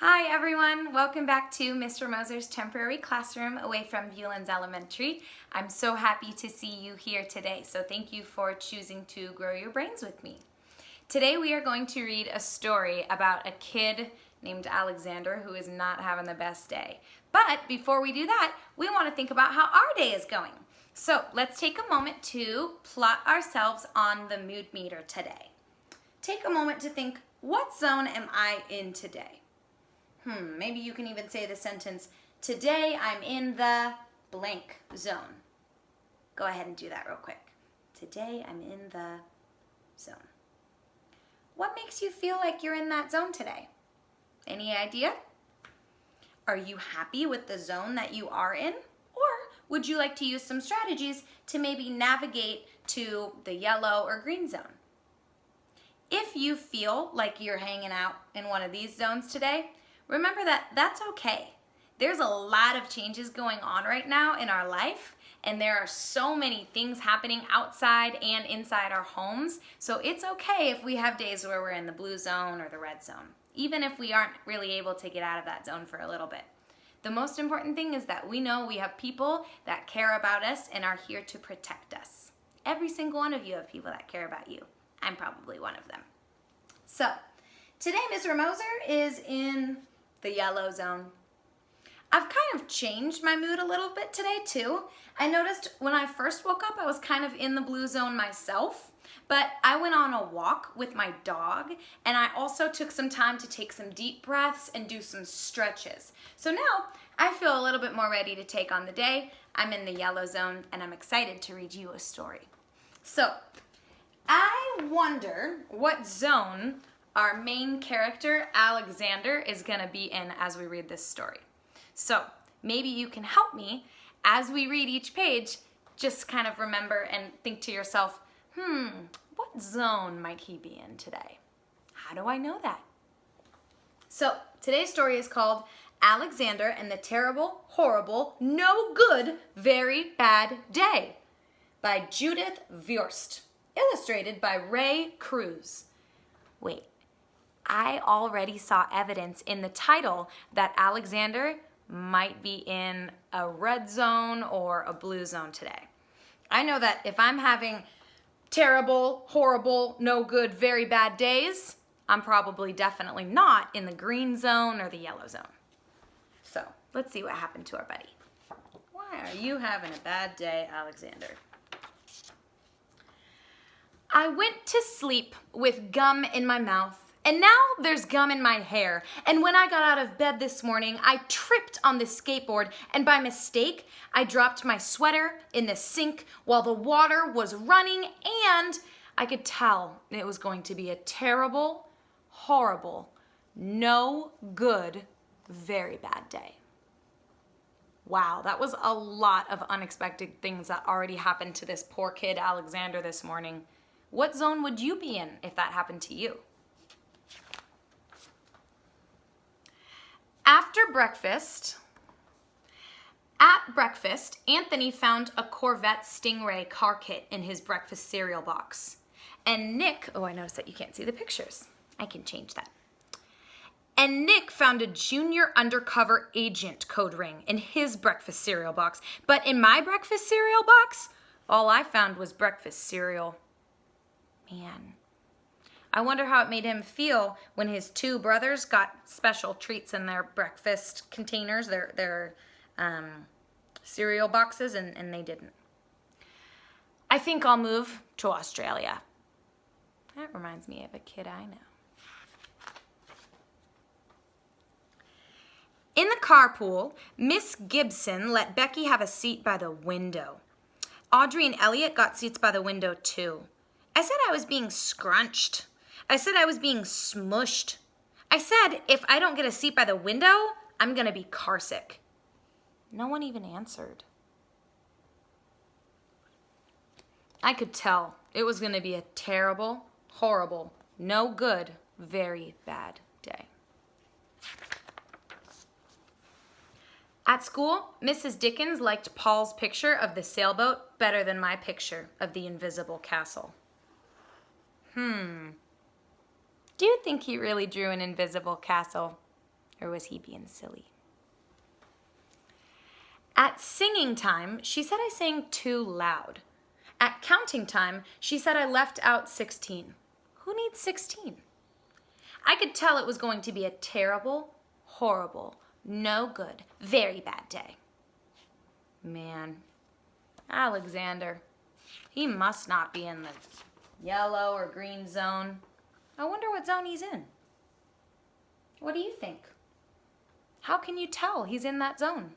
Hi everyone, welcome back to Mr. Moser's temporary classroom away from Viewlands Elementary. I'm so happy to see you here today, so thank you for choosing to grow your brains with me. Today we are going to read a story about a kid named Alexander who is not having the best day. But before we do that, we want to think about how our day is going. So let's take a moment to plot ourselves on the mood meter today. Take a moment to think, what zone am I in today? Maybe you can even say the sentence, today I'm in the blank zone. Go ahead and do that real quick. Today I'm in the zone. What makes you feel like you're in that zone today? Any idea? Are you happy with the zone that you are in? Or would you like to use some strategies to maybe navigate to the yellow or green zone? If you feel like you're hanging out in one of these zones today, remember that that's okay. There's a lot of changes going on right now in our life, and there are so many things happening outside and inside our homes. So it's okay if we have days where we're in the blue zone or the red zone, even if we aren't really able to get out of that zone for a little bit. The most important thing is that we know we have people that care about us and are here to protect us. Every single one of you have people that care about you. I'm probably one of them. So today Mr. Moser is in the yellow zone. I've kind of changed my mood a little bit today too. I noticed when I first woke up I was kind of in the blue zone myself, but I went on a walk with my dog and I also took some time to take some deep breaths and do some stretches. So now I feel a little bit more ready to take on the day. I'm in the yellow zone and I'm excited to read you a story. So I wonder what zone our main character, Alexander, is gonna be in as we read this story. So maybe you can help me as we read each page, just kind of remember and think to yourself, what zone might he be in today? How do I know that? So today's story is called Alexander and the Terrible, Horrible, No Good, Very Bad Day by Judith Viorst, illustrated by Ray Cruz. Wait. I already saw evidence in the title that Alexander might be in a red zone or a blue zone today. I know that if I'm having terrible, horrible, no good, very bad days, I'm probably definitely not in the green zone or the yellow zone. So let's see what happened to our buddy. Why are you having a bad day, Alexander? I went to sleep with gum in my mouth. And now there's gum in my hair. And when I got out of bed this morning, I tripped on the skateboard and by mistake, I dropped my sweater in the sink while the water was running and I could tell it was going to be a terrible, horrible, no good, very bad day. Wow, that was a lot of unexpected things that already happened to this poor kid Alexander this morning. What zone would you be in if that happened to you? At breakfast, Anthony found a Corvette Stingray car kit in his breakfast cereal box. And Nick, I noticed that you can't see the pictures. I can change that. And Nick found a junior undercover agent code ring in his breakfast cereal box. But in my breakfast cereal box, all I found was breakfast cereal. Man. I wonder how it made him feel when his two brothers got special treats in their breakfast containers, their cereal boxes, and they didn't. I think I'll move to Australia. That reminds me of a kid I know. In the carpool, Miss Gibson let Becky have a seat by the window. Audrey and Elliot got seats by the window too. I said I was being scrunched. I said I was being smushed. I said if I don't get a seat by the window, I'm gonna be carsick. No one even answered. I could tell it was gonna be a terrible, horrible, no good, very bad day. At school, Mrs. Dickens liked Paul's picture of the sailboat better than my picture of the invisible castle. Do you think he really drew an invisible castle? Or was he being silly? At singing time, she said I sang too loud. At counting time, she said I left out 16. Who needs 16? I could tell it was going to be a terrible, horrible, no good, very bad day. Man, Alexander, he must not be in the yellow or green zone. I wonder what zone he's in. What do you think? How can you tell he's in that zone?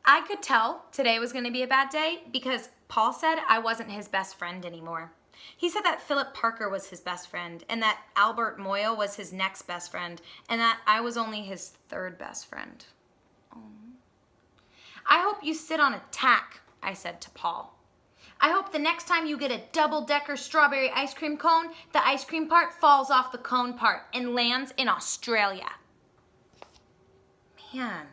I could tell today was going to be a bad day because Paul said I wasn't his best friend anymore. He said that Philip Parker was his best friend and that Albert Moyle was his next best friend and that I was only his third best friend. Oh. I hope you sit on a tack, I said to Paul. I hope the next time you get a double-decker strawberry ice cream cone, the ice cream part falls off the cone part and lands in Australia. Man.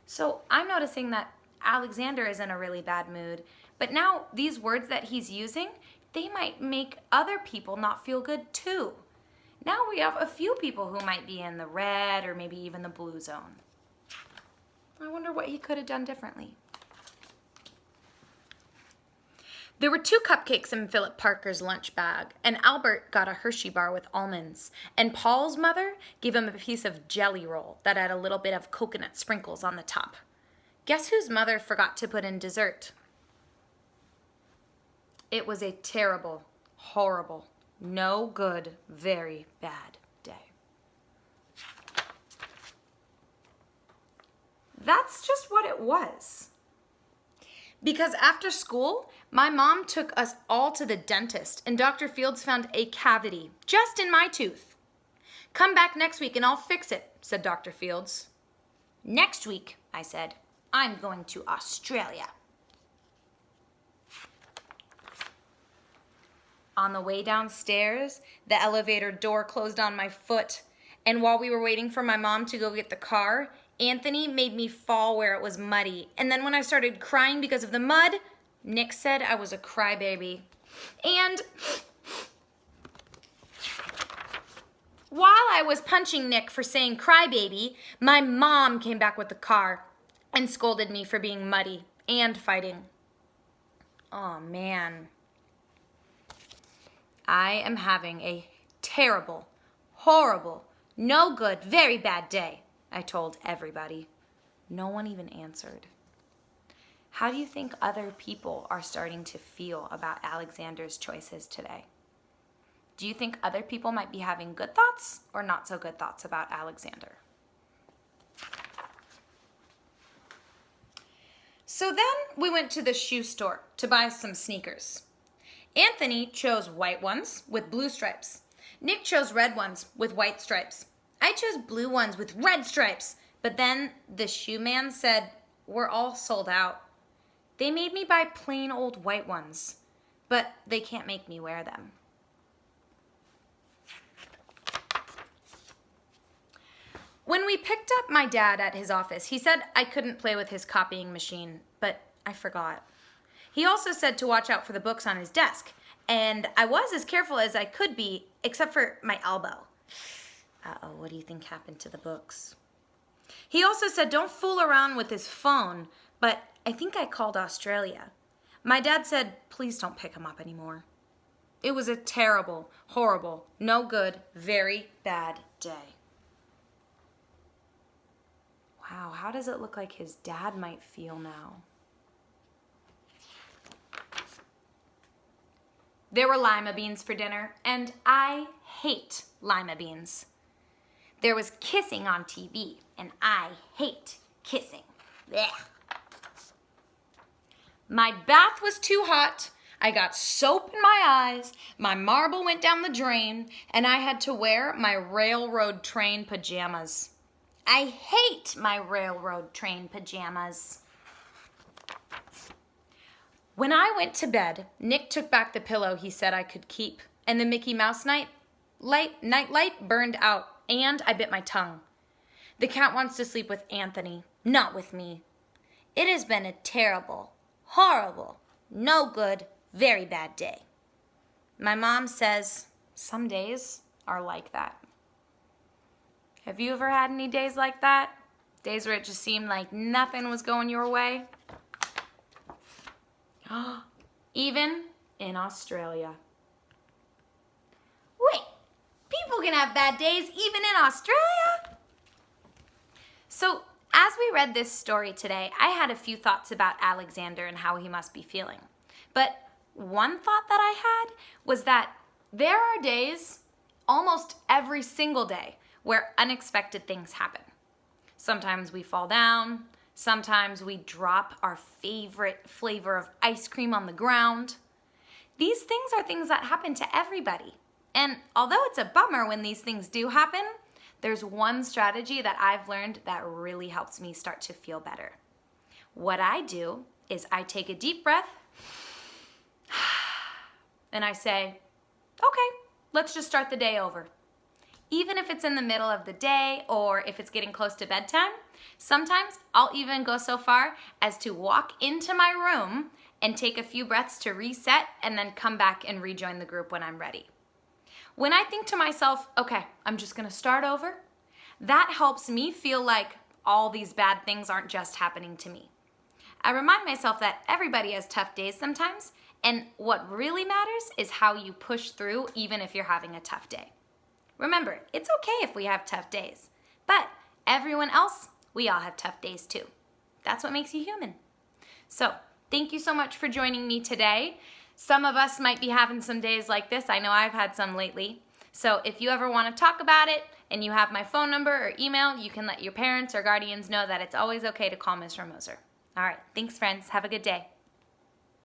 So I'm noticing that Alexander is in a really bad mood, but now these words that he's using, they might make other people not feel good too. Now we have a few people who might be in the red or maybe even the blue zone. I wonder what he could have done differently. There were 2 cupcakes in Philip Parker's lunch bag, and Albert got a Hershey bar with almonds, and Paul's mother gave him a piece of jelly roll that had a little bit of coconut sprinkles on the top. Guess whose mother forgot to put in dessert? It was a terrible, horrible, no good, very bad day. That's just what it was. Because after school, my mom took us all to the dentist and Dr. Fields found a cavity just in my tooth. Come back next week and I'll fix it, said Dr. Fields. Next week, I said, I'm going to Australia. On the way downstairs, the elevator door closed on my foot, and while we were waiting for my mom to go get the car, Anthony made me fall where it was muddy. And then when I started crying because of the mud, Nick said I was a crybaby. And while I was punching Nick for saying crybaby, my mom came back with the car and scolded me for being muddy and fighting. Oh, man. I am having a terrible, horrible, no good, very bad day, I told everybody. No one even answered. How do you think other people are starting to feel about Alexander's choices today? Do you think other people might be having good thoughts or not so good thoughts about Alexander? So then we went to the shoe store to buy some sneakers. Anthony chose white ones with blue stripes. Nick chose red ones with white stripes. I chose blue ones with red stripes, but then the shoe man said, we're all sold out. They made me buy plain old white ones, but they can't make me wear them. When we picked up my dad at his office, he said I couldn't play with his copying machine, but I forgot. He also said to watch out for the books on his desk, and I was as careful as I could be, except for my elbow. Uh-oh, what do you think happened to the books? He also said don't fool around with his phone, but I think I called Australia. My dad said, please don't pick him up anymore. It was a terrible, horrible, no good, very bad day. Wow, how does it look like his dad might feel now? There were lima beans for dinner, and I hate lima beans. There was kissing on TV, and I hate kissing. Blech. My bath was too hot, I got soap in my eyes, my marble went down the drain, and I had to wear my railroad train pajamas. I hate my railroad train pajamas. When I went to bed, Nick took back the pillow he said I could keep, and the Mickey Mouse night light burned out, and I bit my tongue. The cat wants to sleep with Anthony, not with me. It has been a terrible, horrible, no good, very bad day. My mom says, some days are like that. Have you ever had any days like that? Days where it just seemed like nothing was going your way? Even in Australia. Wait, people can have bad days even in Australia? So, as we read this story today, I had a few thoughts about Alexander and how he must be feeling. But one thought that I had was that there are days, almost every single day, where unexpected things happen. Sometimes we fall down, sometimes we drop our favorite flavor of ice cream on the ground. These things are things that happen to everybody. And although it's a bummer when these things do happen, there's one strategy that I've learned that really helps me start to feel better. What I do is I take a deep breath and I say, okay, let's just start the day over. Even if it's in the middle of the day or if it's getting close to bedtime, sometimes I'll even go so far as to walk into my room and take a few breaths to reset and then come back and rejoin the group when I'm ready. When I think to myself, okay, I'm just gonna start over, that helps me feel like all these bad things aren't just happening to me. I remind myself that everybody has tough days sometimes, and what really matters is how you push through even if you're having a tough day. Remember, it's okay if we have tough days, but everyone else, we all have tough days too. That's what makes you human. So, thank you so much for joining me today. Some of us might be having some days like this. I know I've had some lately. So if you ever want to talk about it and you have my phone number or email, you can let your parents or guardians know that it's always okay to call Mr. Moser. All right, thanks friends. Have a good day.